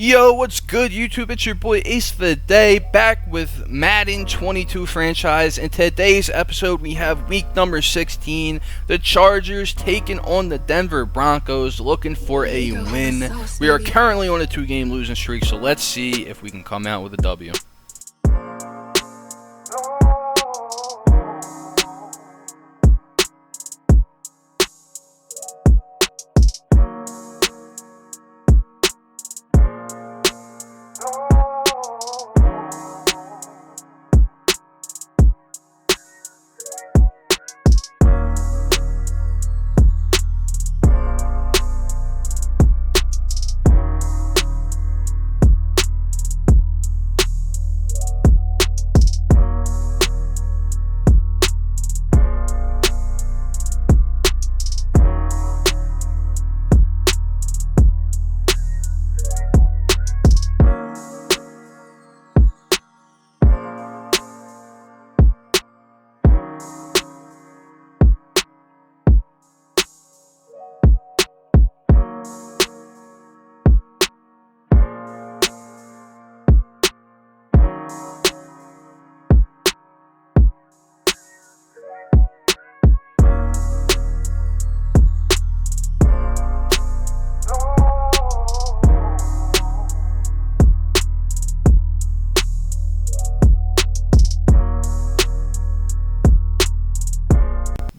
Yo, what's good, YouTube? It's your boy AceTheDay, back with Madden 22 franchise. In today's episode, we have week number 16. The Chargers taking on the Denver Broncos, looking for a win. We are currently on a 2-game losing streak, so let's see if we can come out with a W.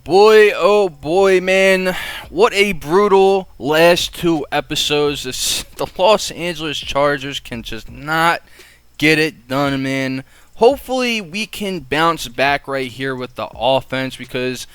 Boy, oh boy, man, what a brutal last 2 episodes. The Los Angeles Chargers can just not get it done, man. Hopefully we can bounce back right here with the offense, because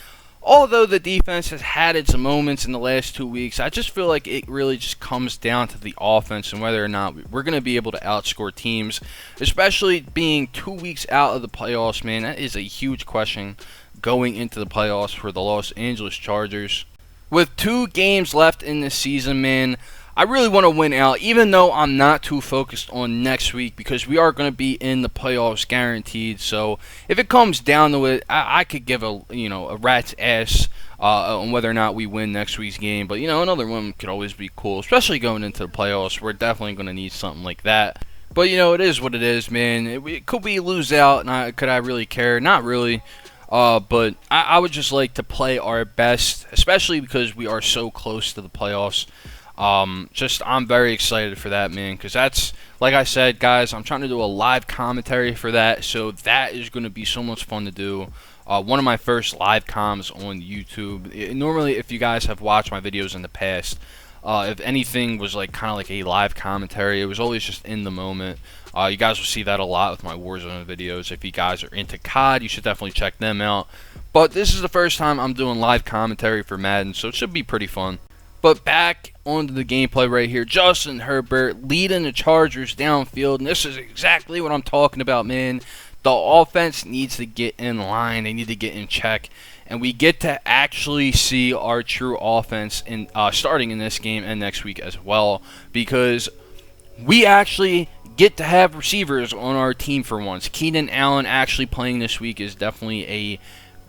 although the defense has had its moments in the last 2 weeks, I just feel like it really just comes down to the offense and whether or not we're going to be able to outscore teams, especially being 2 weeks out of the playoffs, man. That is a huge question going into the playoffs for the Los Angeles Chargers. With 2 games left in this season, man, I really want to win out, even though I'm not too focused on next week, because we are going to be in the playoffs guaranteed. So if it comes down to it, I could give a rat's ass on whether or not we win next week's game. But another one could always be cool, especially going into the playoffs. We're definitely going to need something like that. But it is what it is, man. It could be lose out, and could I really care? Not really. But I would just like to play our best, especially because we are so close to the playoffs. I'm very excited for that, man, because that's, like I said, guys, I'm trying to do a live commentary for that, so that is going to be so much fun to do. One of my first live comms on YouTube. Normally, if you guys have watched my videos in the past, if anything was kind of like a live commentary, it was always just in the moment. You guys will see that a lot with my Warzone videos. If you guys are into COD, you should definitely check them out. But this is the first time I'm doing live commentary for Madden, so it should be pretty fun. But back onto the gameplay right here. Justin Herbert leading the Chargers downfield, and this is exactly what I'm talking about, man. The offense needs to get in line. They need to get in check. And we get to actually see our true offense starting in this game and next week as well, because we actually get to have receivers on our team for once. Keenan Allen actually playing this week is definitely a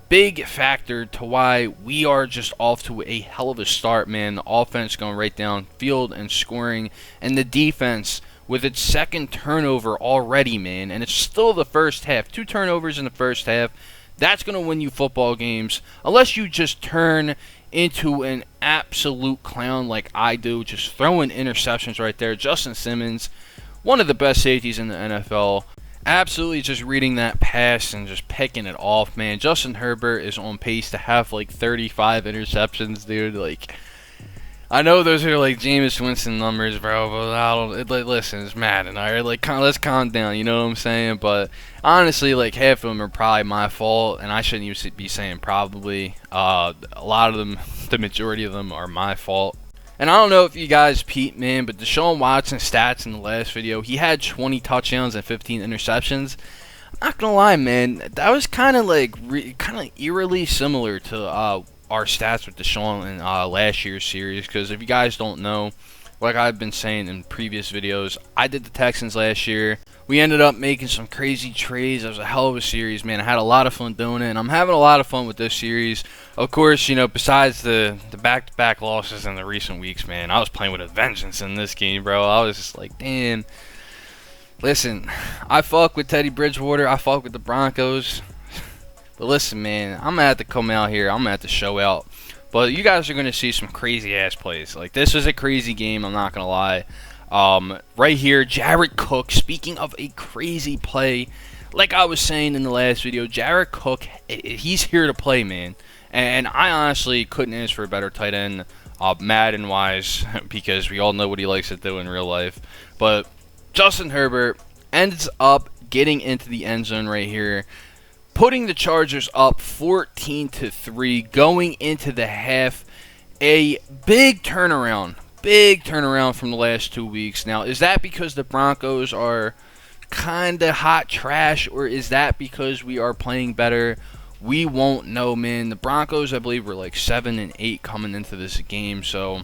big factor to why we are just off to a hell of a start, man. The offense going right down field and scoring, and the defense with its second turnover already, man. And it's still the first half. 2 turnovers in the first half. That's going to win you football games, unless you just turn into an absolute clown like I do, just throwing interceptions right there. Justin Simmons, one of the best safeties in the NFL, absolutely just reading that pass and just picking it off, man. Justin Herbert is on pace to have 35 interceptions, dude. I know those are Jameis Winston numbers, bro, but listen, it's Madden, alright? Let's calm down, you know what I'm saying? But honestly, half of them are probably my fault, and I shouldn't even be saying probably. A lot of them, the majority of them, are my fault. And I don't know if you guys peeped, man, but Deshaun Watson's stats in the last video, he had 20 touchdowns and 15 interceptions. I'm not gonna lie, man, that was kind of eerily similar to our stats with Deshaun in last year's series. Because if you guys don't know, like I've been saying in previous videos, I did the Texans last year. We ended up making some crazy trades. It was a hell of a series, man. I had a lot of fun doing it, and I'm having a lot of fun with this series. Of course, you know, besides the back-to-back losses in the recent weeks, man, I was playing with a vengeance in this game, bro. I was just like, damn. Listen, I fuck with Teddy Bridgewater. I fuck with the Broncos. But listen, man, I'm going to have to come out here. I'm going to have to show out. But you guys are going to see some crazy-ass plays. Like, this is a crazy game, I'm not going to lie. Right here, Jared Cook, speaking of a crazy play, like I was saying in the last video, Jared Cook, he's here to play, man. And I honestly couldn't ask for a better tight end, Madden-wise, because we all know what he likes to do in real life. But Justin Herbert ends up getting into the end zone right here, putting the Chargers up 14-3 going into the half. A big turnaround from the last 2 weeks. Now, is that because the Broncos are kind of hot trash, or is that because we are playing better? We won't know, man. The Broncos, I believe, were like 7-8 coming into this game, so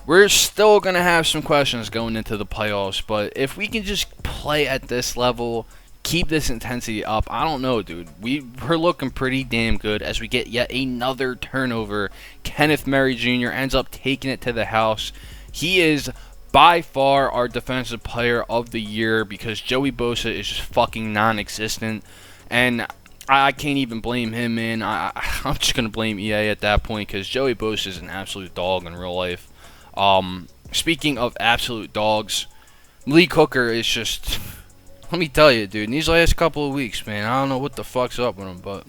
we're still going to have some questions going into the playoffs. But if we can just play at this level, keep this intensity up, I don't know, dude. We're looking pretty damn good as we get yet another turnover. Kenneth Murray Jr. ends up taking it to the house. He is by far our defensive player of the year because Joey Bosa is just fucking non-existent. And I can't even blame him, man. I'm just going to blame EA at that point because Joey Bosa is an absolute dog in real life. Speaking of absolute dogs, Lee Cooker is just... Let me tell you, dude, in these last couple of weeks, man, I don't know what the fuck's up with him, but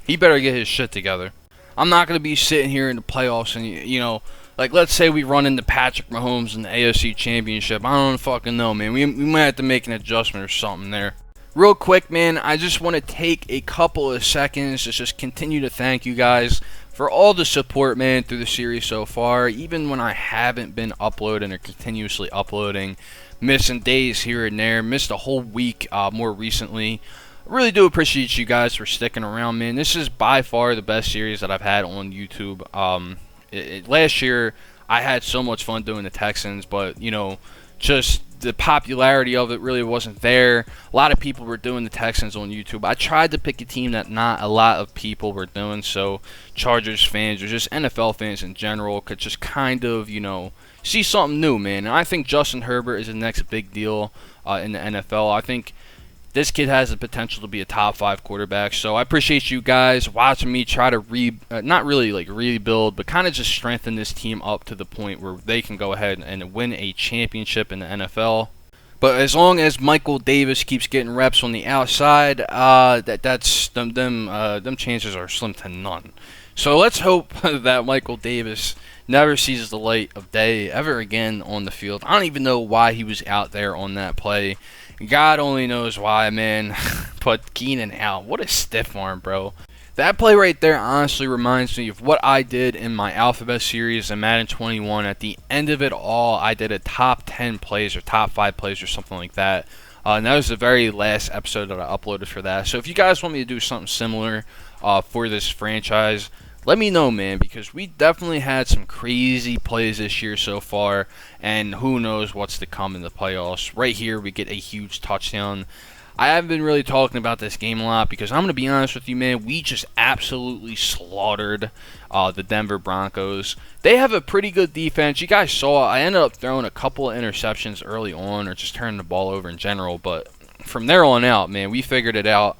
he better get his shit together. I'm not going to be sitting here in the playoffs and, you know, like, let's say we run into Patrick Mahomes in the AFC Championship. I don't fucking know, man. We might have to make an adjustment or something there. Real quick, man, I just want to take a couple of seconds to just continue to thank you guys for all the support, man, through the series so far. Even when I haven't been uploading or continuously uploading, missing days here and there, missed a whole week more recently. I really do appreciate you guys for sticking around, man. This is by far the best series that I've had on YouTube. Last year, I had so much fun doing the Texans, but, you know, just the popularity of it really wasn't there. A lot of people were doing the Texans on YouTube. I tried to pick a team that not a lot of people were doing, so Chargers fans or just NFL fans in general could just kind of, you know, see something new, man. And I think Justin Herbert is the next big deal in the NFL. I think this kid has the potential to be a top 5 quarterback. So I appreciate you guys watching me try to not really like rebuild, but kind of just strengthen this team up to the point where they can go ahead and win a championship in the NFL. But as long as Michael Davis keeps getting reps on the outside, them chances are slim to none. So let's hope that Michael Davis never sees the light of day ever again on the field. I don't even know why he was out there on that play. God only knows why, man. But Keenan Allen, what a stiff arm, bro. That play right there honestly reminds me of what I did in my Alphabet series in Madden 21. At the end of it all, I did a top 10 plays or top 5 plays or something like that. And that was the very last episode that I uploaded for that. So if you guys want me to do something similar for this franchise, let me know, man, because we definitely had some crazy plays this year so far, and who knows what's to come in the playoffs. Right here, we get a huge touchdown. I haven't been really talking about this game a lot because I'm going to be honest with you, man, we just absolutely slaughtered the Denver Broncos. They have a pretty good defense. You guys saw I ended up throwing a couple of interceptions early on or just turning the ball over in general, but from there on out, man, we figured it out.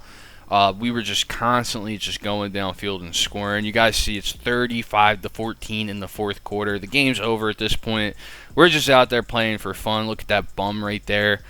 We were just constantly just going downfield and scoring. You guys see it's 35-14 in the fourth quarter. The game's over at this point. We're just out there playing for fun. Look at that bum right there.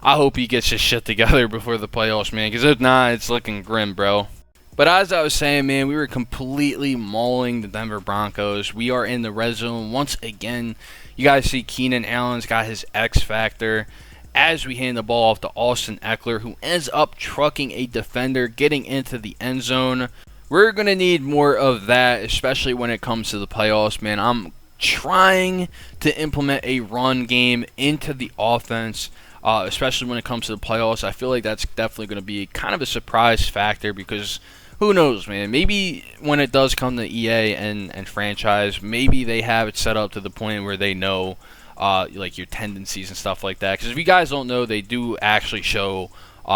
I hope he gets his shit together before the playoffs, man, because if not, it's looking grim, bro. But as I was saying, man, we were completely mauling the Denver Broncos. We are in the red zone once again. You guys see Keenan Allen's got his X factor as we hand the ball off to Austin Eckler, who ends up trucking a defender, getting into the end zone. We're going to need more of that, especially when it comes to the playoffs, man. I'm trying to implement a run game into the offense, especially when it comes to the playoffs. I feel like that's definitely going to be kind of a surprise factor because who knows, man. Maybe when it does come to EA and franchise, maybe they have it set up to the point where they know like your tendencies and stuff like that. Because if you guys don't know, they do actually show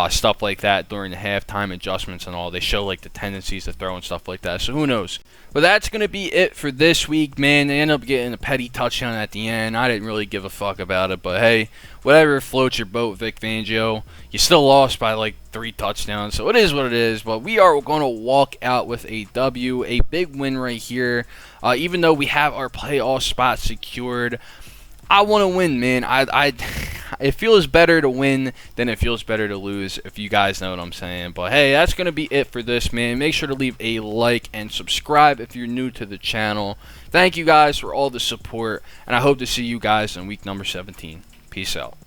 stuff like that during the halftime adjustments and all. They show like the tendencies to throw and stuff like that. So who knows? But that's going to be it for this week, man. They ended up getting a petty touchdown at the end. I didn't really give a fuck about it. But hey, whatever floats your boat, Vic Fangio. You still lost by like 3 touchdowns. So it is what it is. But we are going to walk out with a W. A big win right here. Even though we have our playoff spot secured, I want to win, man. It feels better to win than it feels better to lose, if you guys know what I'm saying. But hey, that's going to be it for this, man. Make sure to leave a like and subscribe if you're new to the channel. Thank you guys for all the support, and I hope to see you guys in week number 17. Peace out.